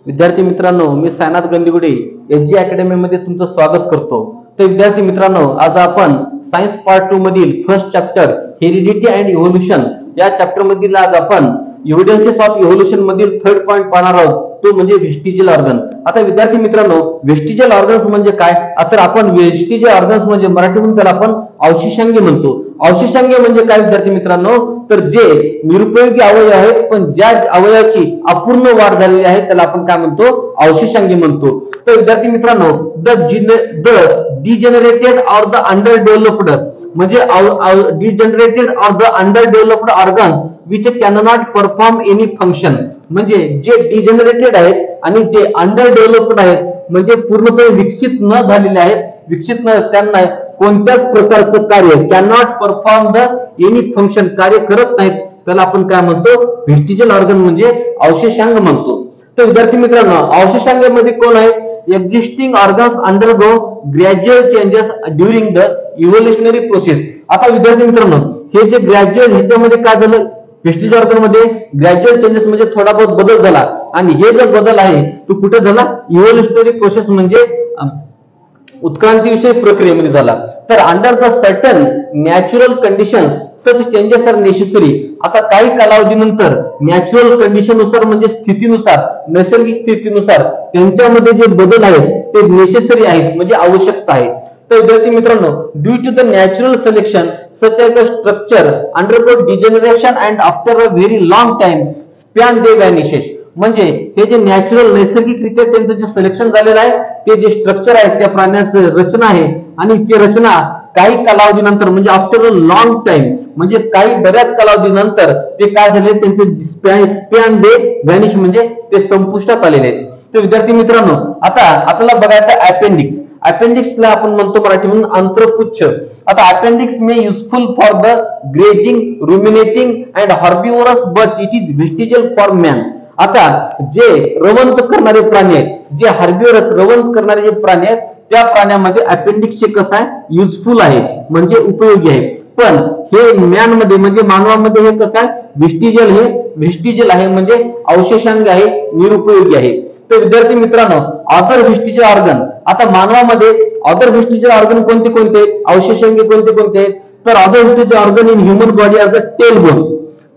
विद्यार्थी मित्रांनो, मी Sainath गंदीगुडे SG academy मध्ये तुमचं स्वागत करतो। तर विद्यार्थी मित्रांनो, आज आपण सायन्स पार्ट 2 मधील first chapter heredity and evolution या चॅप्टर मधील आज आपण एव्हिडन्सेस ऑफ इव्होल्यूशन मधील थर्ड पॉइंट पाहणार आहोत, तो म्हणजे व्हेस्टिजियल ऑर्गन। आता विद्यार्थी मित्रांनो, व्हेस्टिजियल ऑर्गन्स म्हणजे काय? तर आपण व्हेस्टिजियल ऑर्गन्स म्हणजे मराठीतून त्याला आपण अवशेषांगे म्हणतो। अवशेषांगे म्हणजे काय विद्यार्थी मित्रांनो? तर जे निरुपयोगी अवयव आहेत पण ज्या अवयवाची अपूर्ण वाढ झालेली आहे त्याला आपण काय म्हणतो? अवशेषांगे म्हणतो। तर विद्यार्थी मित्रांनो, the degenerated or the under developed म्हणजे degenerated or the under developed organs which can not perform any function म्हणजे जे डिजेनरेटेड आहेत आणि जे अंडर डेव्हलप्ड आहेत म्हणजे पूर्णपणे विकसित न झालेले आहेत, विकसित न त्यांना कोणत्याच प्रकारचं कार्य can not perform the any function कार्य करत नाहीत त्याला आपण काय म्हणतो? व्हेस्टिजियल ऑर्गन म्हणजे अवशेषांग म्हणतो। तर विद्यार्थी मित्रांनो, अवशेषांगामध्ये कोण आहे? Existing organs undergo gradual changes during the evolutionary process. आता विद्यार्थी मित्रांनो, हे जे ग्रॅज्युअल ह्याच्यामध्ये काय झालं? व्हेस्टिजियल ऑर्गन मध्ये ग्रॅज्युअल चेंजेस म्हणजे थोडा बहुत बदल झाला आणि हे जो बदल आहे तो कुठे झाला? इव्होल्युशनरी प्रोसेस म्हणजे उत्क्रांतीविषयी प्रक्रियेमध्ये झाला। तर under the certain natural conditions such changes are necessary. आता काही कालावधीनंतर नॅचरल कंडिशन नुसार म्हणजे स्थितीनुसार, नैसर्गिक स्थितीनुसार त्यांच्यामध्ये जे बदल आहेत ते नेसेसरी आहेत म्हणजे आवश्यकता आहे। तर विद्यार्थी मित्रांनो, due to the natural selection such as the structure undergo degeneration and after a very long time span they vanishes म्हणजे हे जे नॅचरल नैसर्गिकरित्या त्यांचं जे सिलेक्शन झालेलं आहे ते जे स्ट्रक्चर आहे त्या प्राण्याचं रचना आहे आणि ती रचना काही कालावधीनंतर म्हणजे आफ्टर अ लॉंग टाइम म्हणजे काही बऱ्याच कालावधीनंतर ते काय झाले? त्यांचे स्पॅन दे व्हॅनिश म्हणजे ते संपुष्टात आलेले आहेत। तर विद्यार्थी मित्रांनो, आता आपल्याला बघायचं अपेंडिक्स। अपेंडिक्सला आपण म्हणतो मराठीतून अंतरपुच्छ। आता appendix may useful for the grazing, ruminating and herbivorous but it is vestigial for man. आता जे रवंत करणारे प्राणी आहेत, जे हॉर्बिवोरस रवंत करणारे जे प्राणी आहेत त्या प्राण्यामध्ये अपेंडिक्स हे कसं आहे? युजफुल आहे म्हणजे उपयोगी आहे। पण हे मॅन मध्ये म्हणजे मानवामध्ये हे कसं आहे? व्हेस्टिजियल आहे म्हणजे अवशेषांग आहे, निरुपयोगी आहे। तर विद्यार्थी मित्रांनो, अदर व्हेस्टिजियल ऑर्गन, आता मानवामध्ये अदर व्हेस्टिजियल ऑर्गन कोणते कोणते आहेत? अवशेषांगे कोणते कोणते आहेत? तर other vestigial organ in human body are the tailbone.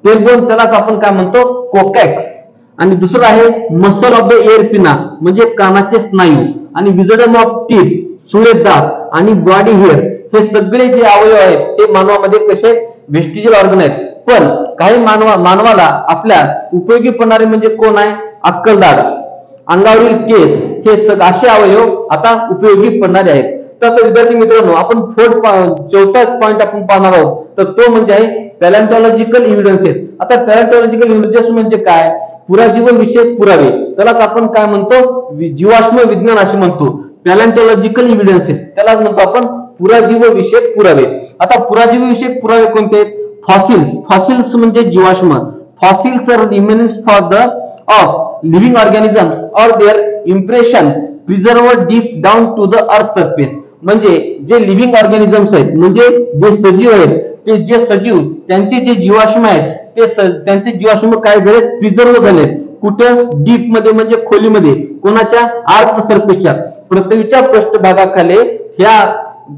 Tailbone त्यालाच आपण काय म्हणतो? कोकॅक्स। आणि दुसरं आहे मसल ऑफ द एअर पिना म्हणजे कानाचे स्नायू आणि विजडम ऑफ टीथ सुळे दात आणि बॉडी हेअर हे सगळे जे अवयव आहेत ते मानवामध्ये कसे व्हेस्टिजियल ऑर्गन आहेत। पण काही मानवाला आपल्या उपयोगी पडणारे म्हणजे कोण आहे? अक्कलदाढ, अंगावरील केस हे असे अवयव आता उपयोगी पडणारे आहेत। तर विद्यार्थी मित्रांनो, आपण चौथा पॉइंट आपण पाहणार आहोत तर तो म्हणजे आहे पॅलेंटॉलॉजिकल एव्हिडन्सेस। आता पॅलेंटॉलॉजिकल एव्हिडन्सेस म्हणजे काय? पुराजीव विषयक पुरावे, त्यालाच आपण काय म्हणतो? जीवाश्म विज्ञान असे म्हणतो। पॅलेंटॉलॉजिकल एव्हिडन्सेस त्यालाच म्हणतो आपण पुराजीव विषयक पुरावे। आता पुराजीव विषयक पुरावे कोणते आहेत? फॉसिल्स। फॉसिल्स म्हणजे जीवाश्म। Fossils are remainings for the of living organisms और their impression preserved deep down to the earth surface म्हणजे जे लिव्हिंग ऑर्गॅनिझम्स आहेत म्हणजे जे सजीव आहेत ते जे सजीव त्यांचे जे जीवाश्म आहेत ते त्यांचे जीवाश्म काय झाले? प्रिझर्व झाले। कुठे? डीप मध्ये म्हणजे खोलीमध्ये। कोणाच्या? अर्थ सरफेसच्या पृथ्वीच्या पृष्ठभागाखाली। ह्या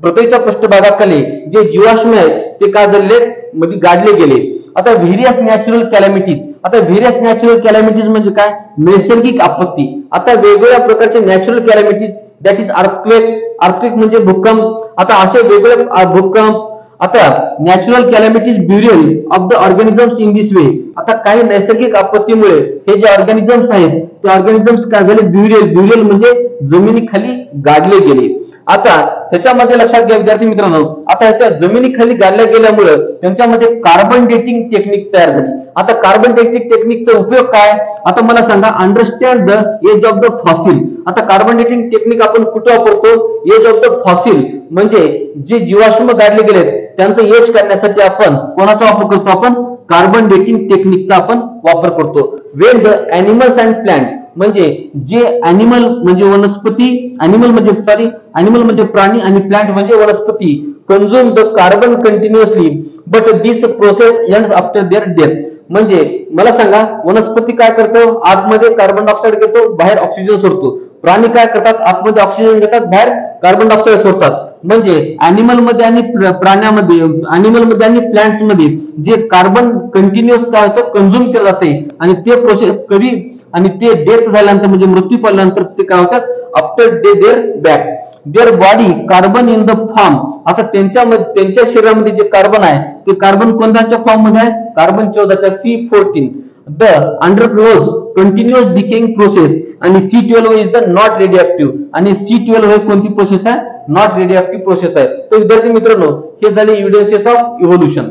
पृथ्वीच्या पृष्ठभागाखाली जे जीवाश्म आहेत ते काय झाले? मध्ये गाडले गेले। आता व्हेरियस नॅचरल कॅलॅमिटीज। आता व्हेरियस नॅचरल कॅलॅमिटीज म्हणजे काय? नैसर्गिक आपत्ती। आता वेगवेगळ्या प्रकारचे natural calamities that is earthquake म्हणजे भूकंप। आता असे वेगवेगळे भूकंप, आता natural calamities burial of the organisms in this way. आता काही नैसर्गिक आपत्तीमुळे हे जे ऑर्गॅनिझम्स आहेत ते ऑर्गॅनिझम्स काय झाले? ब्युरियल म्हणजे जमिनीखाली गाडले गेले। आता त्याच्यामध्ये लक्षात घ्या विद्यार्थी मित्रांनो, आता ह्याच्या जमिनीखाली गाडल्या गेल्यामुळे त्यांच्यामध्ये कार्बन डेटिंग टेक्निक तयार झाली। आता कार्बन डेटिंग टेक्निकचा उपयोग काय? आता मला सांगा, understand the age of the fossil. आता कार्बन डेटिंग टेक्निक आपण कुठे वापरतो? एज ऑफ द फॉसिल म्हणजे जे जीवाश्म गाडले गेलेत त्यांचं एज करण्यासाठी आपण कोणाचा वापर करतो? आपण कार्बन डेटिंग टेक्निकचा आपण वापर करतो। Wien the animals and plant म्हणजे जे अॅनिमल म्हणजे वनस्पती, अॅनिमल म्हणजे प्राणी आणि प्लांट म्हणजे वनस्पती consume the carbon continuously but this process ends after their death. म्हणजे मला सांगा, वनस्पती काय करतो, आतमध्ये कार्बन डायऑक्साईड घेतो, बाहेर ऑक्सिजन सोडतो. प्राणी काय करतात, आतमध्ये ऑक्सिजन घेतात, बाहेर कार्बन डायऑक्साईड सोडतात. म्हणजे अॅनिमल मध्ये आणि प्राण्यामध्ये, अॅनिमल मध्ये आणि प्लांट्स मध्ये जे कार्बन कंटिन्युअस काय होतं, कंझ्युम केलं जाते आणि ते प्रोसेस कधी आणि ते डेथ झाल्यानंतर म्हणजे मृत्यू पडल्यानंतर ते काय होतात, after their back their body carbon in the form. आता त्यांच्या शरीरामध्ये जे कार्बन आहे ते कार्बन कोणत्याच्या फॉर्म मध्ये आहे, कार्बन 14च्या C14. The undergoes continuous decaying process आणि C12 is the not radioactive. आणि C12 हे कोणती प्रोसेस आहे, नॉट रेडिओएक्टिव्ह प्रोसेस आहे. तर विद्यार्थी मित्रांनो, हे झाले एव्हिडन्सेस ऑफ इव्होल्यूशन.